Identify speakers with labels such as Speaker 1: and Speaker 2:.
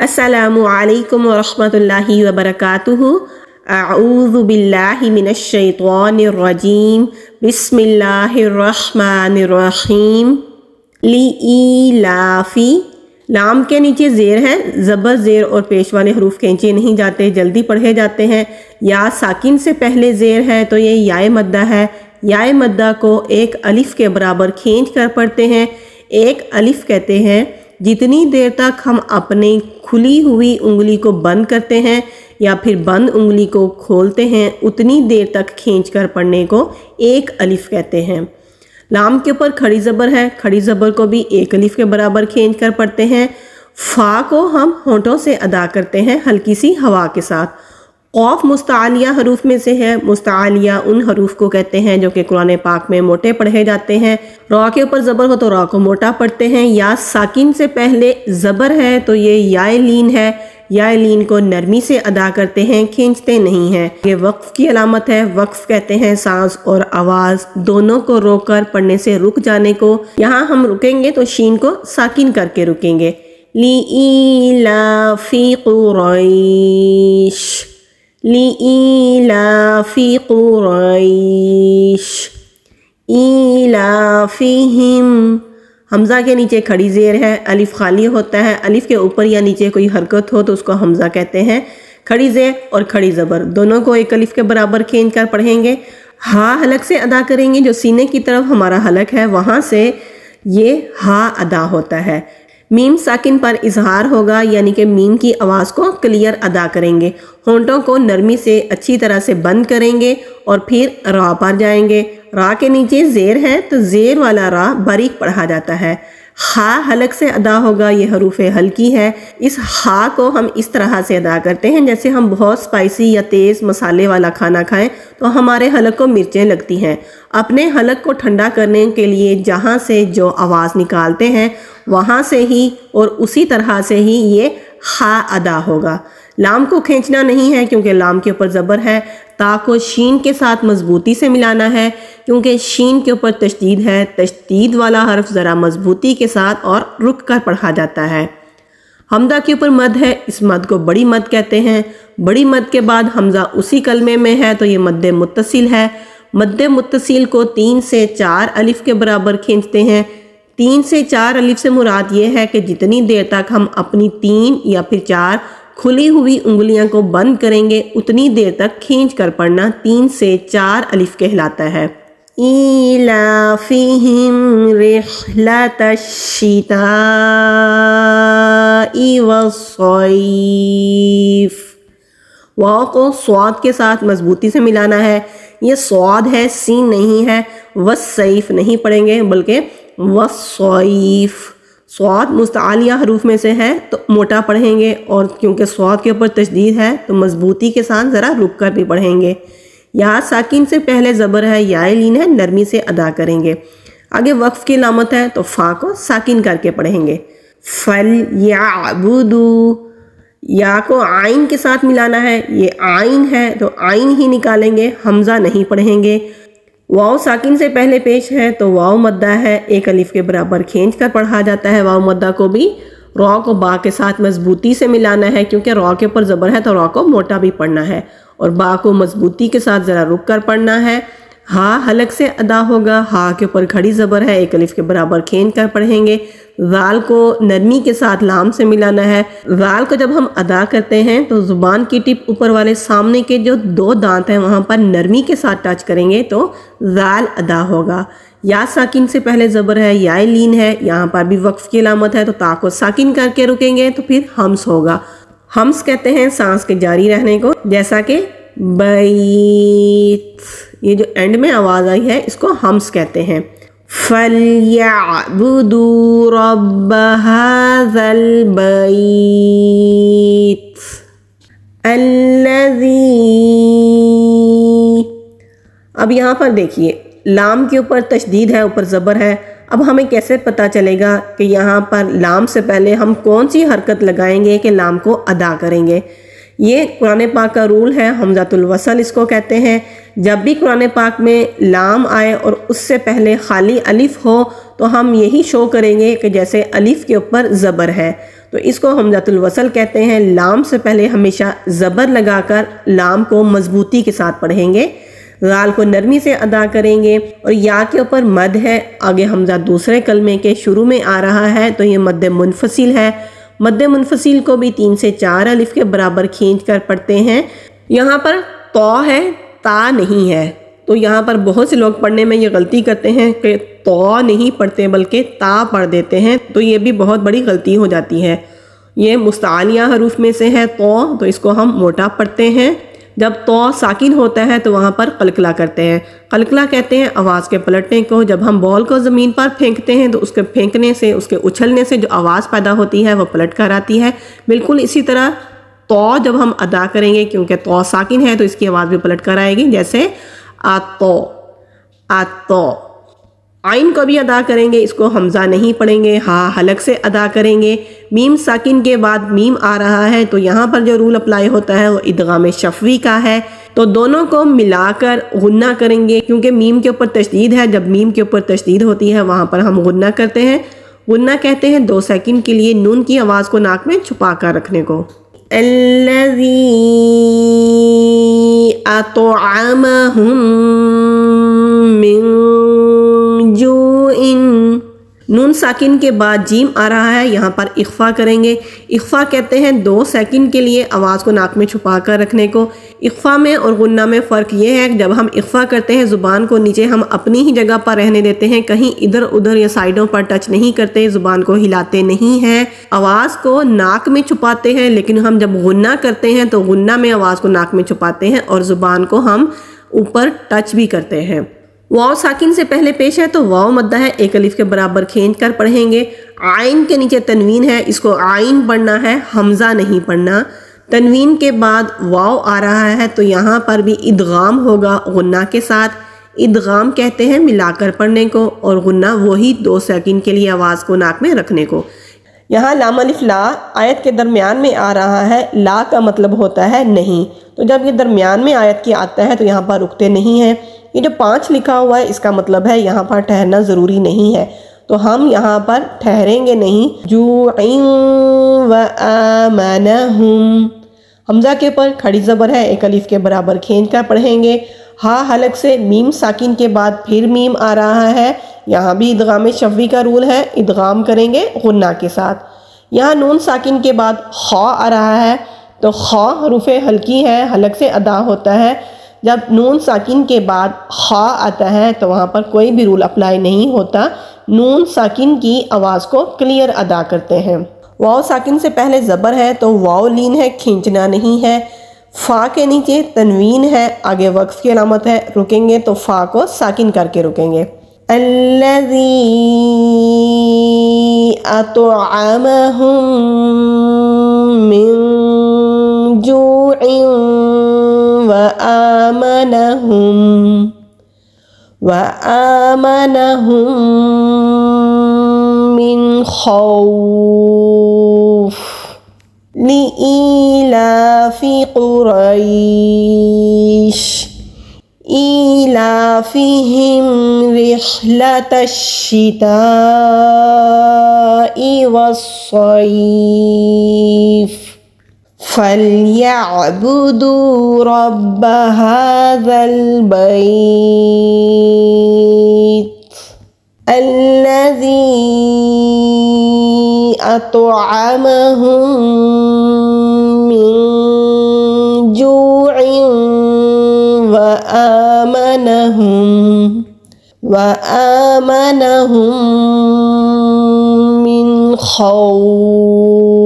Speaker 1: السلام علیکم ورحمۃ اللہ وبرکاتہ۔ اعوذ باللہ من الشیطان الرجیم، بسم اللہ الرحمن الرحیم۔ لِإِيلَافِ، لام کے نیچے زیر ہے، زبر زیر اور پیش والے حروف کھینچے نہیں جاتے، جلدی پڑھے جاتے ہیں۔ یا ساکن سے پہلے زیر ہے تو یہ یائے مدہ ہے۔ یائے مدہ کو ایک الف کے برابر کھینچ کر پڑھتے ہیں۔ ایک الف کہتے ہیں جتنی دیر تک ہم اپنی کھلی ہوئی انگلی کو بند کرتے ہیں یا پھر بند انگلی کو کھولتے ہیں، اتنی دیر تک کھینچ کر پڑھنے کو ایک الف کہتے ہیں۔ لام کے اوپر کھڑی زبر ہے، کھڑی زبر کو بھی ایک الف کے برابر کھینچ کر پڑھتے ہیں۔ فا کو ہم ہونٹوں سے ادا کرتے ہیں ہلکی سی ہوا کے ساتھ۔ قوف مستعلیہ حروف میں سے ہے۔ مستعلیہ ان حروف کو کہتے ہیں جو کہ قرآن پاک میں موٹے پڑھے جاتے ہیں۔ را کے اوپر زبر ہو تو را کو موٹا پڑھتے ہیں۔ یا ساکن سے پہلے زبر ہے تو یہ یائے لین ہے۔ یائے لین کو نرمی سے ادا کرتے ہیں، کھینچتے نہیں ہیں۔ یہ وقف کی علامت ہے۔ وقف کہتے ہیں سانس اور آواز دونوں کو روک کر پڑھنے سے رک جانے کو۔ یہاں ہم رکیں گے تو شین کو ساکن کر کے رکیں گے۔ لِإِيلَافِ قُرَيْشٍ، لِإِيلَافِ قُرَيْشٍ إِيلَافِهِمْ۔ حمزہ کے نیچے کھڑی زیر ہے، الف خالی ہوتا ہے۔ الف کے اوپر یا نیچے کوئی حرکت ہو تو اس کو حمزہ کہتے ہیں۔ کھڑی زیر اور کھڑی زبر دونوں کو ایک الف کے برابر کھینچ کر پڑھیں گے۔ ہا حلق سے ادا کریں گے، جو سینے کی طرف ہمارا حلق ہے وہاں سے یہ ہا ادا ہوتا ہے۔ میم ساکن پر اظہار ہوگا، یعنی کہ میم کی آواز کو کلیئر ادا کریں گے۔ ہونٹوں کو نرمی سے اچھی طرح سے بند کریں گے اور پھر را پر جائیں گے۔ را کے نیچے زیر ہے تو زیر والا را باریک پڑھا جاتا ہے۔ خا حلق سے ادا ہوگا، یہ حروف ہلکی ہے۔ اس خا کو ہم اس طرح سے ادا کرتے ہیں جیسے ہم بہت سپائسی یا تیز مسالے والا کھانا کھائیں تو ہمارے حلق کو مرچیں لگتی ہیں۔ اپنے حلق کو ٹھنڈا کرنے کے لیے جہاں سے جو آواز نکالتے ہیں وہاں سے ہی اور اسی طرح سے ہی یہ خا ادا ہوگا۔ لام کو کھینچنا نہیں ہے کیونکہ لام کے اوپر زبر ہے۔ تا کو شین کے ساتھ مضبوطی سے ملانا ہے کیونکہ شین کے اوپر تشدید ہے۔ تشدید والا حرف ذرا مضبوطی کے ساتھ اور رک کر پڑھا جاتا ہے۔ حمزہ کے اوپر مد ہے، اس مد کو بڑی مد کہتے ہیں۔ بڑی مد کے بعد حمزہ اسی کلمے میں ہے تو یہ مد متصل ہے۔ مد متصل کو 3 سے 4 الف کے برابر کھینچتے ہیں۔ 3 سے 4 الف سے مراد یہ ہے کہ جتنی دیر تک ہم اپنی 3 یا پھر 4 کھلی ہوئی انگلیاں کو بند کریں گے اتنی دیر تک کھینچ کر پڑھنا 3 سے 4 الف کہلاتا ہے۔ إِيلَافِهِمْ رِحْلَةَ الشِّتَاءِ وَالصَّيْفِ۔ واو کو صاد کے ساتھ مضبوطی سے ملانا ہے۔ یہ صاد ہے، سین نہیں ہے۔ والصیف نہیں پڑھیں گے بلکہ والصیف۔ صاد مستعلیہ حروف میں سے ہے تو موٹا پڑھیں گے، اور کیونکہ صاد کے اوپر تشدید ہے تو مضبوطی کے ساتھ ذرا رک کر بھی پڑھیں گے۔ یا ساکن سے پہلے زبر ہے، یائے لین ہے، نرمی سے ادا کریں گے۔ آگے وقف کی علامت ہے تو فا کو ساکن کر کے پڑھیں گے۔ فَلْيَعْبُدُوا، یا کو آئین کے ساتھ ملانا ہے، یہ آئین ہے تو آئین ہی نکالیں گے، حمزہ نہیں پڑھیں گے۔ واو ساکن سے پہلے پیش ہے تو واو مدہ ہے، ایک الف کے برابر کھینچ کر پڑھا جاتا ہے۔ واو مدہ کو بھی را کو با کے ساتھ مضبوطی سے ملانا ہے کیونکہ را کے اوپر زبر ہے تو را کو موٹا بھی پڑھنا ہے، اور با کو مضبوطی کے ساتھ ذرا رک کر پڑھنا ہے۔ ہا حلق سے ادا ہوگا، ہا کے اوپر کھڑی زبر ہے، ایک الف کے برابر کھینچ کر پڑھیں گے۔ ذال کو نرمی کے ساتھ لام سے ملانا ہے۔ ذال کو جب ہم ادا کرتے ہیں تو زبان کی ٹپ اوپر والے سامنے کے جو 2 دانت ہیں وہاں پر نرمی کے ساتھ ٹچ کریں گے تو ذال ادا ہوگا۔ یا ساکن سے پہلے زبر ہے، یائے لین ہے، یہاں پر بھی وقف کی علامت ہے تو تا کو ساکن کر کے رکیں گے تو پھر ہمس ہوگا۔ ہمس کہتے ہیں سانس کے جاری رہنے کو، جیسا کہ بیت، یہ جو اینڈ میں آواز آئی ہے اس کو ہمس کہتے ہیں۔ فَلْيَعْبُدُوا رَبَّ هَذَا الْبَيْتِ الَّذِي۔ اب یہاں پر دیکھیے لام کے اوپر تشدید ہے، اوپر زبر ہے۔ اب ہمیں کیسے پتہ چلے گا کہ یہاں پر لام سے پہلے ہم کون سی حرکت لگائیں گے کہ لام کو ادا کریں گے؟ یہ قرآن پاک کا رول ہے، حمزۃ الوصل اس کو کہتے ہیں۔ جب بھی قرآن پاک میں لام آئے اور اس سے پہلے خالی الف ہو تو ہم یہی شو کریں گے کہ جیسے الف کے اوپر زبر ہے، تو تو اس کو حمزۃ الوصل کہتے ہیں۔ لام سے پہلے ہمیشہ زبر لگا کر لام کو مضبوطی کے ساتھ پڑھیں گے، غال کو نرمی سے ادا کریں گے، اور یا کے اوپر مد ہے، آگے حمزہ دوسرے کلمے کے شروع میں آ رہا ہے تو یہ مد منفصل ہے۔ مد منفصل کو بھی 3 سے 4 الف کے برابر کھینچ کر پڑھتے ہیں۔ یہاں پر تو ہے، تا نہیں ہے، تو یہاں پر بہت سے لوگ پڑھنے میں یہ غلطی کرتے ہیں کہ تو نہیں پڑھتے بلکہ تا پڑھ دیتے ہیں، تو یہ بھی بہت بڑی غلطی ہو جاتی ہے۔ یہ مستعلیہ حروف میں سے ہے تو اس کو ہم موٹا پڑھتے ہیں۔ جب تو ساکن ہوتا ہے تو وہاں پر قلقلہ کرتے ہیں۔ قلقلہ کہتے ہیں آواز کے پلٹنے کو۔ جب ہم بال کو زمین پر پھینکتے ہیں تو اس کے پھینکنے سے، اس کے اچھلنے سے جو آواز پیدا ہوتی ہے وہ پلٹ کر آتی ہے۔ بالکل اسی طرح تو جب ہم ادا کریں گے، کیونکہ تو ساکن ہے تو اس کی آواز بھی پلٹ کر آئے گی، جیسے آتو آتو۔ عین کو بھی ادا کریں گے، اس کو حمزہ نہیں پڑھیں گے، ہاں حلق سے ادا کریں گے۔ میم ساکن کے بعد میم آ رہا ہے تو یہاں پر جو رول اپلائی ہوتا ہے وہ ادغام شفوی کا ہے، تو دونوں کو ملا کر غنہ کریں گے، کیونکہ میم کے اوپر تشدید ہے۔ جب میم کے اوپر تشدید ہوتی ہے وہاں پر ہم غنہ کرتے ہیں۔ غنہ کہتے ہیں 2 سیکنڈ کے لیے نون کی آواز کو ناک میں چھپا کر رکھنے کو۔ الذی اطعمہم من جوع، نون ساکن کے بعد جیم آ رہا ہے، یہاں پر اخفا کریں گے۔ اخفا کہتے ہیں 2 سیکنڈ کے لیے آواز کو ناک میں چھپا کر رکھنے کو۔ اخفا میں اور غنہ میں فرق یہ ہے کہ جب ہم اخفا کرتے ہیں زبان کو نیچے ہم اپنی ہی جگہ پر رہنے دیتے ہیں، کہیں ادھر ادھر یا سائیڈوں پر ٹچ نہیں کرتے، زبان کو ہلاتے نہیں ہیں، آواز کو ناک میں چھپاتے ہیں۔ لیکن ہم جب غنہ کرتے ہیں تو غنہ میں آواز کو ناک میں چھپاتے ہیں اور زبان کو ہم اوپر ٹچ بھی کرتے ہیں۔ واو ساکن سے پہلے پیش ہے تو واو مدہ ہے، 1 الف کے برابر کھینچ کر پڑھیں گے۔ عین کے نیچے تنوین ہے، اس کو عین پڑھنا ہے، حمزہ نہیں پڑھنا۔ تنوین کے بعد واو آ رہا ہے تو یہاں پر بھی ادغام ہوگا غنہ کے ساتھ۔ ادغام کہتے ہیں ملا کر پڑھنے کو، اور غنہ وہی 2 سیکنڈ کے لیے آواز کو ناک میں رکھنے کو۔ یہاں لام الف لا آیت کے درمیان میں آ رہا ہے، لا کا مطلب ہوتا ہے نہیں، تو جب یہ درمیان میں آیت کی آتا ہے تو یہاں پر رکتے نہیں ہیں۔ یہ جو 5 لکھا ہوا ہے اس کا مطلب ہے یہاں پر ٹھہرنا ضروری نہیں ہے، تو ہم یہاں پر ٹھہریں گے نہیں۔ جوعٍ وآمنہم، حمزہ کے اوپر کھڑی زبر ہے، 1 الف کے برابر کھینچ کر پڑھیں گے۔ ہا حلق سے میم ساکن کے بعد پھر میم آ رہا ہے، یہاں بھی ادغام شفوی کا رول ہے، ادغام کریں گے غنہ کے ساتھ۔ یہاں نون ساکن کے بعد خا آ رہا ہے تو خا حروف ہلکی ہے، حلق سے ادا ہوتا ہے۔ جب نون ساکن کے بعد خا آتا ہے تو وہاں پر کوئی بھی رول اپلائی نہیں ہوتا، نون ساکن کی آواز کو کلیئر ادا کرتے ہیں۔ واو ساکن سے پہلے زبر ہے تو واو لین ہے، کھینچنا نہیں ہے۔ فا کے نیچے تنوین ہے، آگے وقف کی علامت ہے، رکیں گے تو فا کو ساکن کر کے رکیں گے۔ الذی اطعمہم من جوع وآمنہم من خوف لإیلاف قریش إِيلَافِهِمْ رِحْلَةَ الشِّتَاءِ وَالصَّيْفِ فَلْيَعْبُدُوا رَبَّ هَذَا الْبَيْتِ الَّذِي أَطْعَمَهُم مِّن جُوعٍ وآمنهم من خوف۔